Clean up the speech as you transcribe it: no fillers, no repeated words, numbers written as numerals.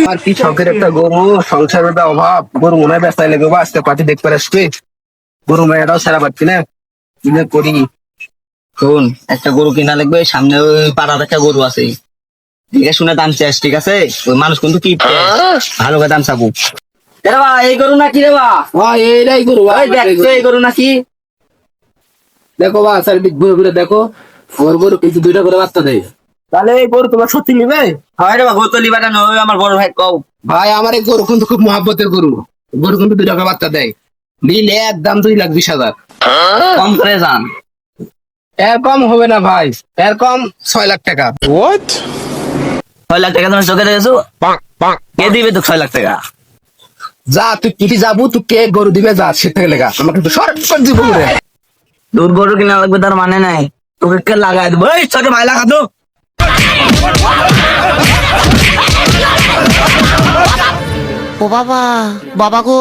আর কি শখের একটা গরু, সংসারের একটা অভাব, গরু মনে হয় ব্যস্ত লেগে আজকে পার্টি দেখতে আসবে। গরু মেয়েটাও সেরা পাচ্ছি না, কি যে করি। শোন, একটা গরু কিনা লাগবে, সামনে ওই পাড়ার একটা গরু আছে, ঠিক আছে শুনে দাম চাস, ঠিক আছে? ওই মানুষ কিন্তু কি ভালো করে দাম চাবো। রে বা, এই গরু নাকি রে বা? এইটাই গরু ভাই, ওই দেখ তো, এই গরু নাকি? দেখো বা চারিদিক ঘুরে ঘুরে দেখো, আমার গরু কিন্তু দুইটা করে বাচ্চা দেয়। তাহলে এই গরু তোমার সত্যি নিবে? হয় রে বা, গরু তো লিবাটা নয়, আমার বড় ভাই কও। ভাই আমার এই গরু কিন্তু খুব মহাব্বতের গরু, গরু কিন্তু দুইটা করে বাচ্চা দেয়। নিলে একদম 2,20,000। কম করে যান। এর কম হবে না ভাই, এর কম 6 লাখ টাকা। 6 লাখ টাকা তোমার চোখে দেখেছো? কে দিবে তো 6 লাখ টাকা? যা তুই কিটি যাবো, তুই কে গরু দিবে যা, সে থেকে লেখা আমাকে তো শর্ট করে দিব রে। তোর গরু কিনা লাগবে তার মানে নাই, তোকে কে লাগাই দেবো। এই ছোট ভাই লাগা তো। ও বাবা, বাবা গো।